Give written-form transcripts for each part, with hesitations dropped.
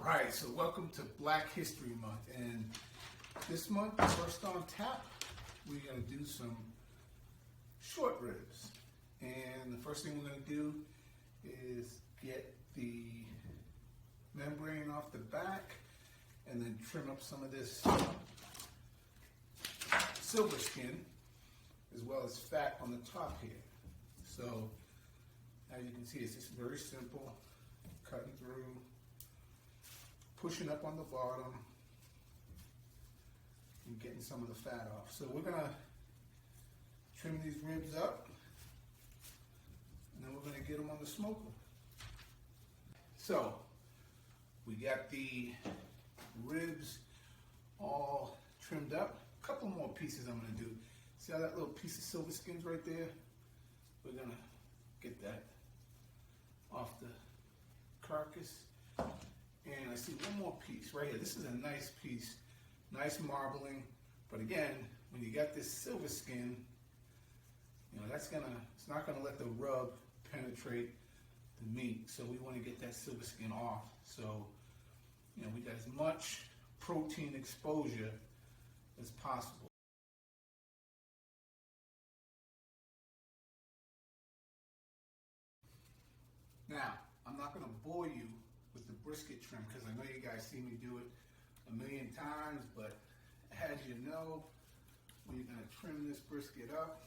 Alright, so welcome to Black History Month, and this month, first on tap, we're going to do some short ribs. And the first thing we're going to do is get the membrane off the back and then trim up some of this silver skin as well as fat on the top here. So as you can see, it's just very simple, cutting through, pushing up on the bottom and getting some of the fat off. So we're gonna trim these ribs up and then we're gonna get them on the smoker. So we got the ribs all trimmed up. A couple more pieces I'm gonna do. See how that little piece of silver skin's right there? We're gonna get that off the carcass. And I see one more piece right here. This is a nice piece, nice marbling. But again, when you got this silver skin, you know, it's not gonna let the rub penetrate the meat. So we want to get that silver skin off. So, you know, we got as much protein exposure as possible. Now, I'm not gonna bore you with the brisket trim because I know you guys see me do it a million times, but as you know, we're gonna trim this brisket up.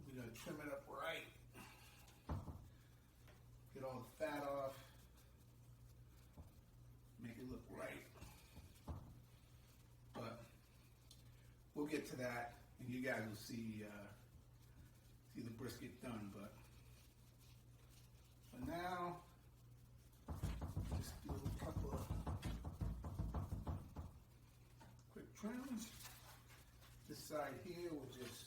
We're gonna trim it up right. Get all the fat off. Make it look right. But we'll get to that and you guys will see the brisket done. But for now, just do a couple of quick trims. This side here will just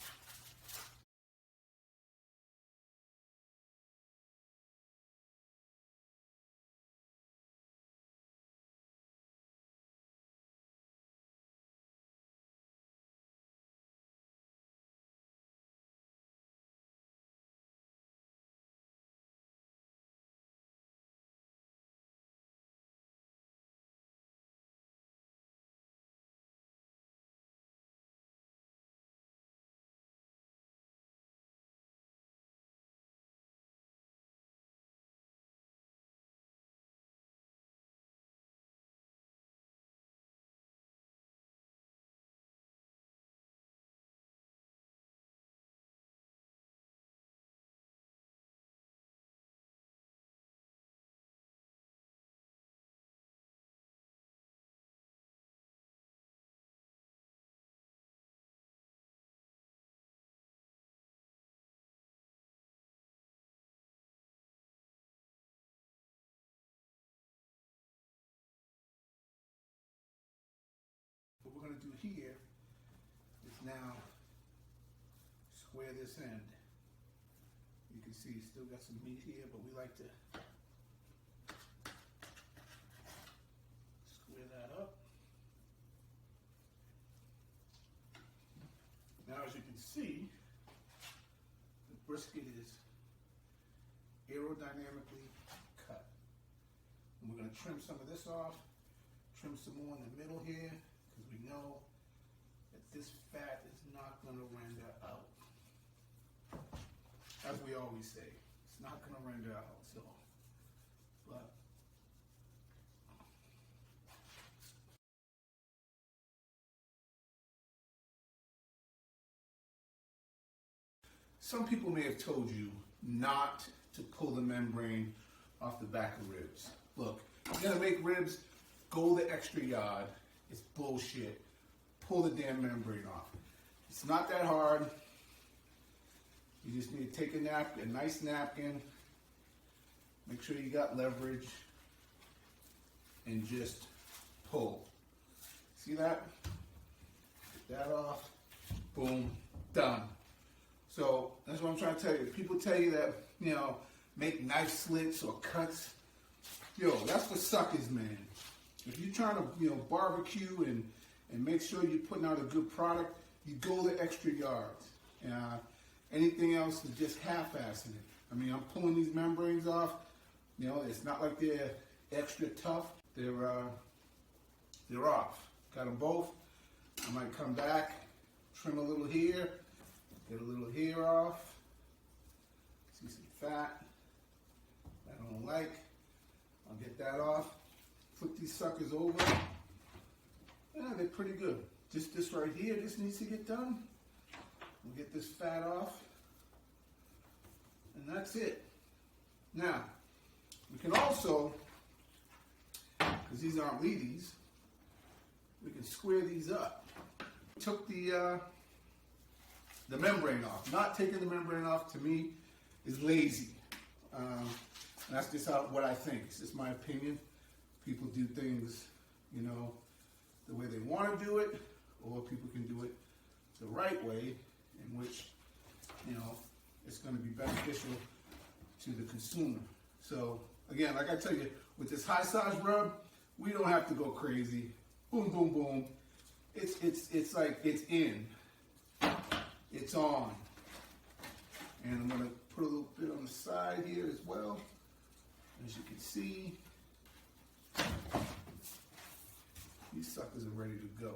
what we're going to do here is now square this end. You can see you still got some meat here, but we like to square that up. Now as you can see, the brisket is aerodynamically cut. And we're going to trim some of this off, trim some more in the middle here, because we know that this fat is not going to render out. As we always say, it's not going to render out. So, but some people may have told you not to pull the membrane off the back of ribs. Look, if you're going to make ribs, go the extra yard. It's bullshit. Pull the damn membrane off. It's not that hard. You just need to take a nice napkin, make sure you got leverage, and just pull. See that? Get that off. Boom. Done. So that's what I'm trying to tell you. People tell you that, you know, make knife slits or cuts. Yo, that's for suckers, man. If you're trying to, you know, barbecue and make sure you're putting out a good product, you go the extra yards. Anything else is just half-assing it. I mean, I'm pulling these membranes off. You know, it's not like they're extra tough, they're off. Got them both. I might come back, trim a little here, get a little hair off. See some fat that I don't like. I'll get that off. Flip these suckers over. Yeah, they're pretty good. Just this right here, this needs to get done. We'll get this fat off. And that's it. Now, we can also, because these aren't Wheaties, we can square these up. Took the membrane off. Not taking the membrane off, to me, is lazy. That's just what I think. It's just my opinion. People do things, you know, the way they want to do it, or people can do it the right way, in which, you know, it's going to be beneficial to the consumer. So, again, like I tell you, with this high size rub, we don't have to go crazy. Boom, boom, boom. It's like it's in. It's on. And I'm going to put a little bit on the side here as well. As you can see, these suckers are ready to go.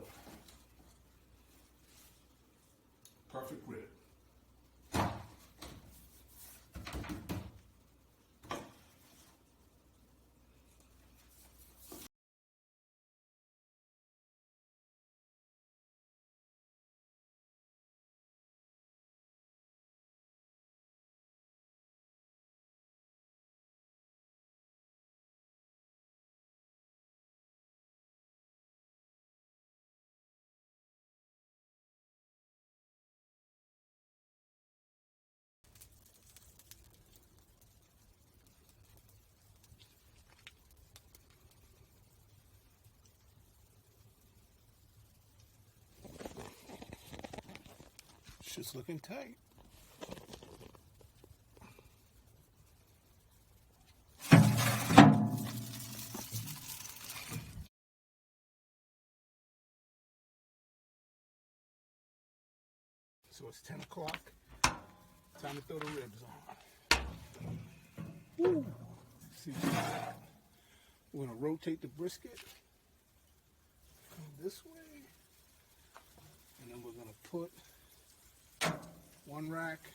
Perfect rib. Shit's looking tight. So it's 10 o'clock. Time to throw the ribs on. Woo. See what we got. We're going to rotate the brisket. Come this way. And then we're going to put one rack,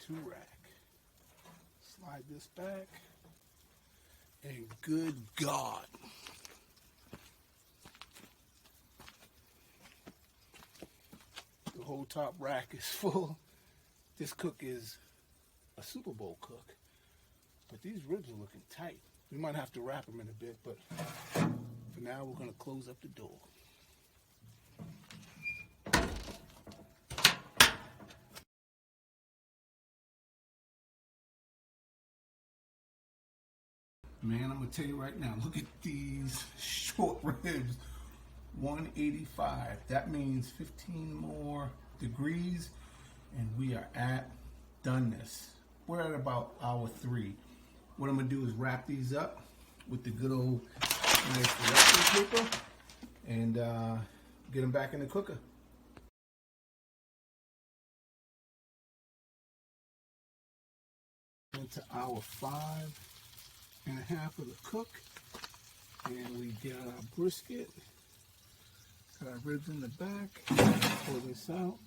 two rack. Slide this back. And good God. The whole top rack is full. This cook is a Super Bowl cook. But these ribs are looking tight. We might have to wrap them in a bit, but for now we're going to close up the door. Man, I'm going to tell you right now, look at these short ribs. 185. That means 15 more degrees, and we are at doneness. We're at about hour 3. What I'm going to do is wrap these up with the good old nice wrapping paper and get them back in the cooker. Into hour 5.5 of the cook, and we get our brisket. Got our ribs in the back. Pull this out.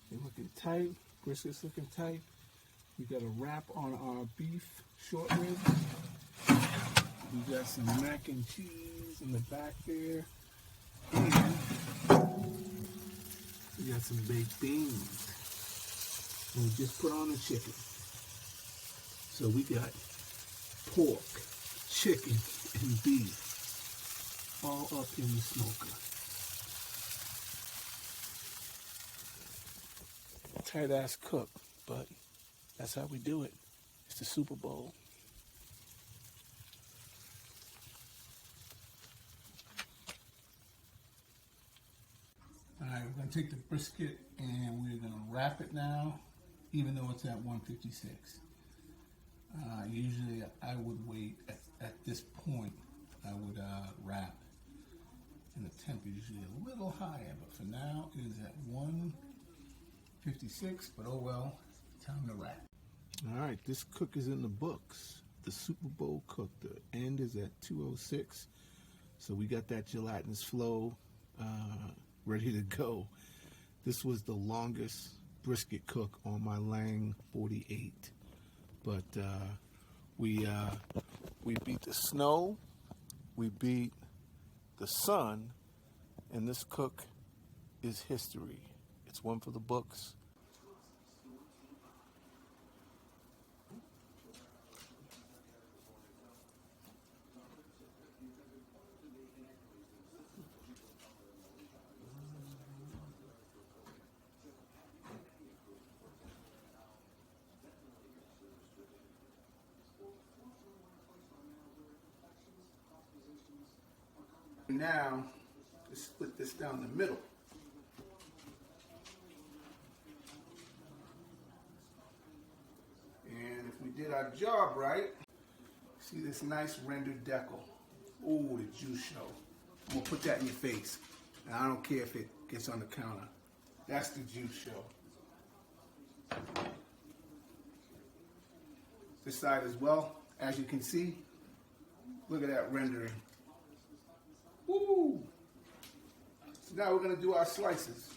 They're looking tight. Brisket's looking tight. We got a wrap on our beef short ribs. We got some mac and cheese in the back there. And we got some baked beans. And we just put on the chicken. So we got pork, chicken, and beef all up in the smoker. Tight ass cook, but that's how we do it. It's the Super Bowl. Alright, we're going to take the brisket and we're going to wrap it now, even though it's at 156. Usually I would wait at this point. I would wrap, and the temp is usually a little higher, but for now it is at 156. But oh well, time to wrap. All right, this cook is in the books. The Super Bowl cook. The end is at 2:06. So we got that gelatinous flow ready to go. This was the longest brisket cook on my Lang 48. But we beat the snow, we beat the sun, and this cook is history. It's one for the books. Now, let's split this down the middle. And if we did our job right, see this nice rendered decal. Ooh, the juice show. I'm gonna put that in your face. And I don't care if it gets on the counter. That's the juice show. This side as well, as you can see, look at that rendering. Woo! So now we're gonna do our slices.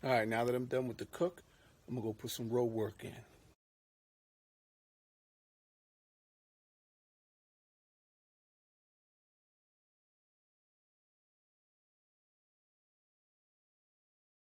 All right, now that I'm done with the cook, I'm gonna go put some road work in.